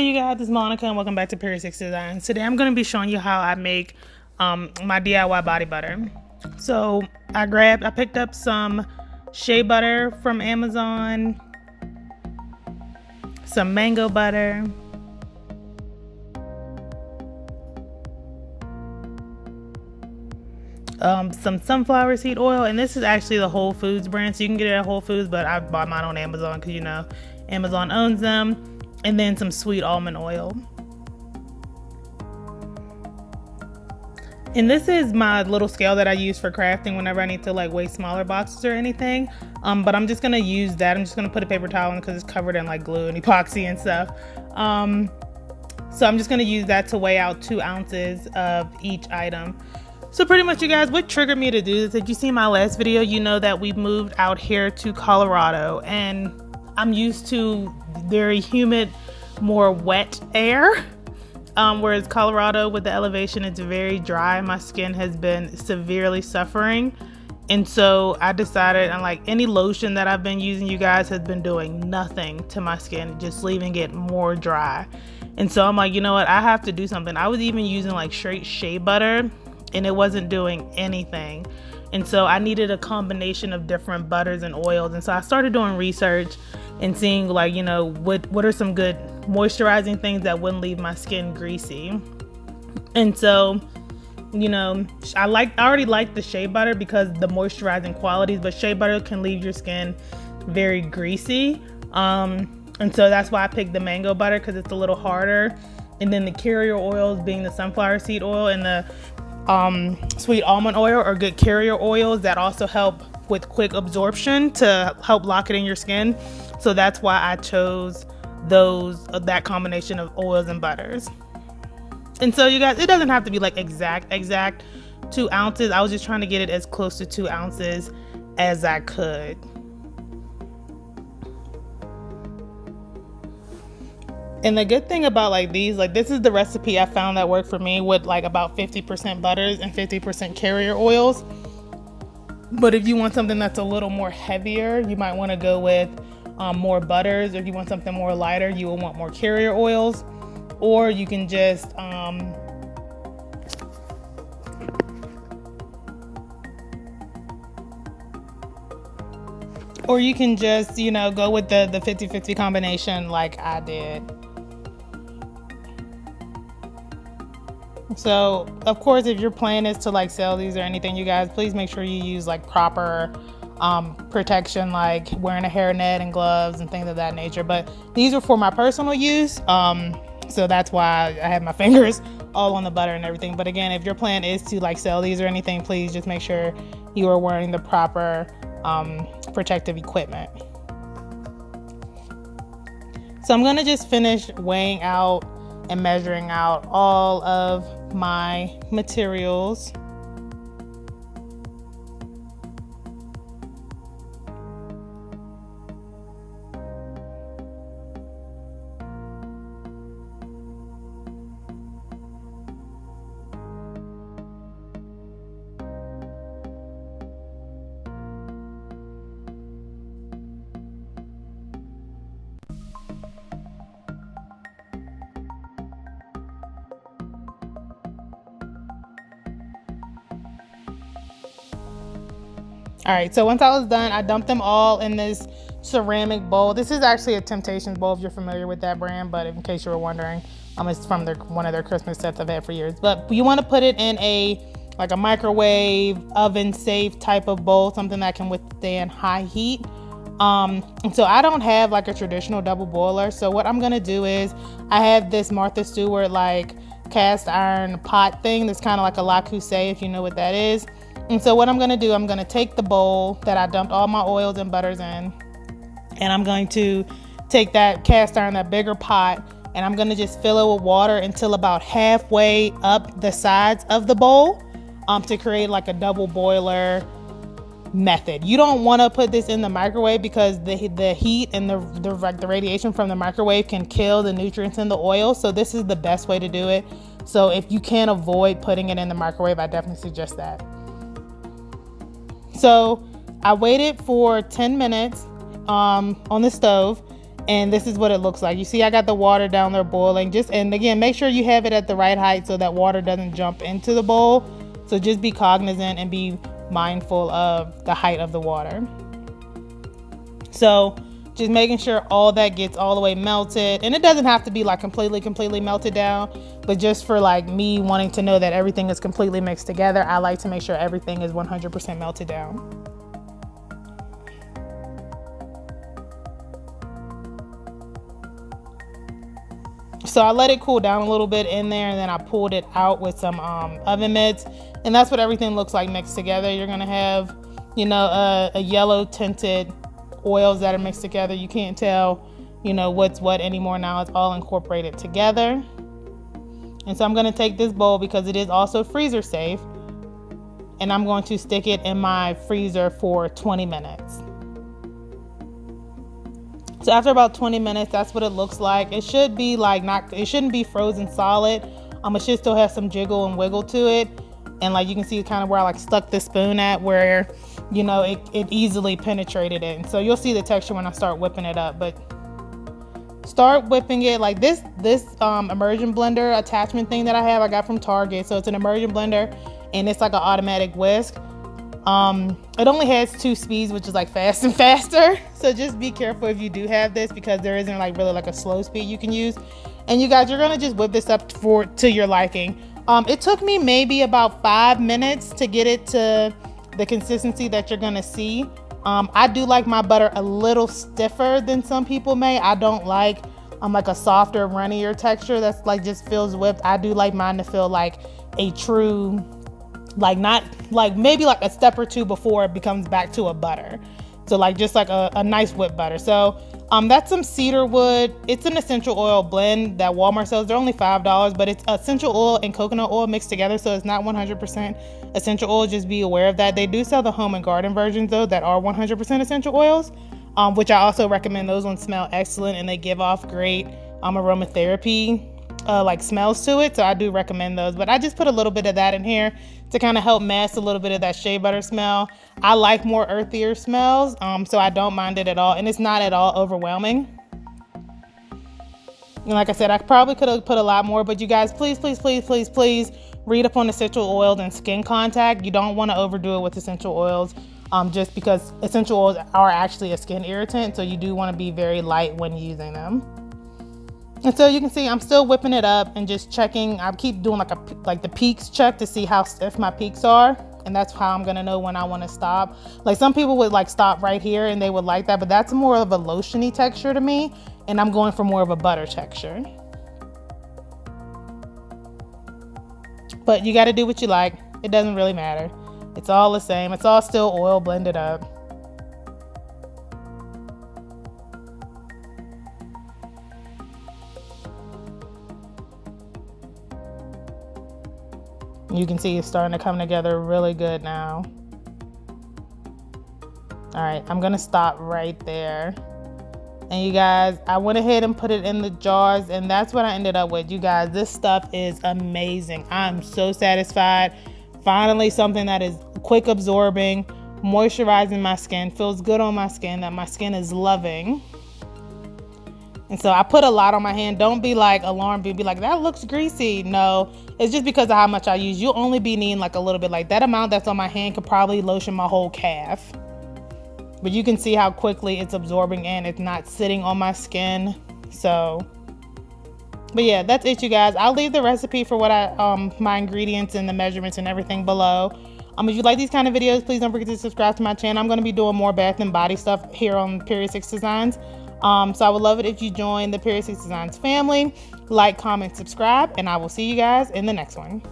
You guys, this is Monica and welcome back to PeriodSixDesigns. Today I'm going to be showing you how I make my DIY body butter. So I picked up some Shea Butter from Amazon, some mango butter, some sunflower seed oil, and this is actually the Whole Foods brand, so you can get it at Whole Foods, but I bought mine on Amazon because Amazon owns them. And then some Sweet Almond Oil. And this is my little scale that I use for crafting whenever I need to like weigh smaller boxes or anything. But I'm just gonna use that. I'm just gonna put a paper towel in because it's covered in like glue and epoxy and stuff. So I'm just gonna use that to weigh out 2 ounces of each item. So pretty much, you guys, what triggered me to do this, if you see my last video, you know that we moved out here to Colorado, and I'm used to very humid, more wet air, whereas Colorado with the elevation, it's very dry. My skin has been severely suffering, and so I decided, and like any lotion that I've been using, you guys, has been doing nothing to my skin, just leaving it more dry. And so I'm like, you know what, I have to do something. I was even using like straight shea butter and it wasn't doing anything. And so I needed a combination of different butters and oils. And so I started doing research and seeing like, you know, what are some good moisturizing things that wouldn't leave my skin greasy. And so, you know, I already liked the shea butter because the moisturizing qualities, but shea butter can leave your skin very greasy. And so that's why I picked the mango butter, because it's a little harder. And then the carrier oils being the sunflower seed oil and the Sweet Almond Oil are good carrier oils that also help with quick absorption to help lock it in your skin. So that's why I chose that combination of oils and butters. And so, you guys, it doesn't have to be like exact 2 ounces. I was just trying to get it as close to 2 ounces as I could. And the good thing about like these, like this is the recipe I found that worked for me, with like about 50% butters and 50% carrier oils. But if you want something that's a little more heavier, you might want to go with more butters. If you want something more lighter, you will want more carrier oils. Or you can just you know, go with the 50-50 combination like I did. So of course, if your plan is to like sell these or anything, you guys, please make sure you use like proper protection, like wearing a hairnet and gloves and things of that nature. But these are for my personal use, so that's why I have my fingers all on the butter and everything. But again, if your plan is to like sell these or anything, please just make sure you are wearing the proper protective equipment. So I'm gonna just finish weighing out and measuring out all of my materials. All right, so once I was done, I dumped them all in this ceramic bowl. This is actually a Temptations bowl if you're familiar with that brand, but in case you were wondering, it's from one of their Christmas sets I've had for years. But you want to put it in a microwave, oven safe type of bowl, something that can withstand high heat. And so I don't have like a traditional double boiler. So what I'm gonna do is, I have this Martha Stewart like cast iron pot thing that's kind of like a Le Creuset, if you know what that is. And so what I'm gonna do, I'm gonna take the bowl that I dumped all my oils and butters in, and I'm going to take that cast iron, that bigger pot, and I'm gonna just fill it with water until about halfway up the sides of the bowl, to create like a double boiler method. You don't want to put this in the microwave because the heat and the radiation from the microwave can kill the nutrients in the oil. So this is the best way to do it. So if you can avoid putting it in the microwave, I definitely suggest that. So I waited for 10 minutes on the stove, And this is what it looks like. You see I got the water down there boiling. And again, make sure you have it at the right height so that water doesn't jump into the bowl. So just be cognizant and be mindful of the height of the water. So just making sure all that gets all the way melted. And it doesn't have to be like completely melted down, but just for like me wanting to know that everything is completely mixed together, I like to make sure everything is 100% melted down. So I let it cool down a little bit in there, and then I pulled it out with some oven mitts, and that's what everything looks like mixed together. You're gonna have, you know, a yellow tinted oils that are mixed together. You can't tell, you know, what's what anymore now. It's all incorporated together. And so I'm gonna take this bowl, because it is also freezer safe, and I'm going to stick it in my freezer for 20 minutes. So after about 20 minutes, that's what it looks like. It should be like it shouldn't be frozen solid. It should still have some jiggle and wiggle to it. And like you can see kind of where I like stuck the spoon at, where, you know, it easily penetrated it. And so you'll see the texture when I start whipping it up. But start whipping it like this immersion blender attachment thing that I got from Target. So it's an immersion blender, and it's like an automatic whisk. It only has 2 speeds, which is like fast and faster. So just be careful if you do have this, because there isn't like really like a slow speed you can use. And you guys, you're gonna just whip this up to your liking. It took me maybe about 5 minutes to get it to the consistency that you're gonna see. I do like my butter a little stiffer than some people may. I don't like a softer, runnier texture that's like just feels whipped. I do like mine to feel like a true, like not like maybe like a step or two before it becomes back to a butter. So like just like a nice whipped butter. So that's some cedar wood. It's an essential oil blend that Walmart sells. They're only $5, but it's essential oil and coconut oil mixed together. So it's not 100% essential oil. Just be aware of that. They do sell the home and garden versions though that are 100% essential oils, which I also recommend. Those ones smell excellent, and they give off great aromatherapy like smells to it. So I do recommend those, but I just put a little bit of that in here to kind of help mask a little bit of that shea butter smell. I like more earthier smells, so I don't mind it at all, and it's not at all overwhelming. And like I said, I probably could have put a lot more, but you guys, please read up on essential oils and skin contact. You don't want to overdo it with essential oils, just because essential oils are actually a skin irritant, so you do want to be very light when using them. And so you can see I'm still whipping it up and just checking. I keep doing like the peaks check to see how stiff my peaks are, and that's how I'm gonna know when I want to stop. Like some people would like stop right here and they would like that, but that's more of a lotiony texture to me, and I'm going for more of a butter texture. But you got to do what you like. It doesn't really matter. It's all the same. It's all still oil blended up. You can see it's starting to come together really good now. All right, I'm gonna stop right there. And you guys, I went ahead and put it in the jars, and that's what I ended up with. You guys, this stuff is amazing. I'm so satisfied. Finally, something that is quick absorbing, moisturizing my skin, feels good on my skin, that my skin is loving. And so I put a lot on my hand. Don't be like alarmed, be like, that looks greasy. No, it's just because of how much I use. You'll only be needing like a little bit. Like that amount that's on my hand could probably lotion my whole calf. But you can see how quickly it's absorbing and it's not sitting on my skin. So, but yeah, that's it, you guys. I'll leave the recipe for what my ingredients and the measurements and everything below. If you like these kind of videos, please don't forget to subscribe to my channel. I'm going to be doing more bath and body stuff here on PeriodSixDesigns. So I would love it if you join the PeriodSixDesigns family. Like, comment, subscribe, and I will see you guys in the next one.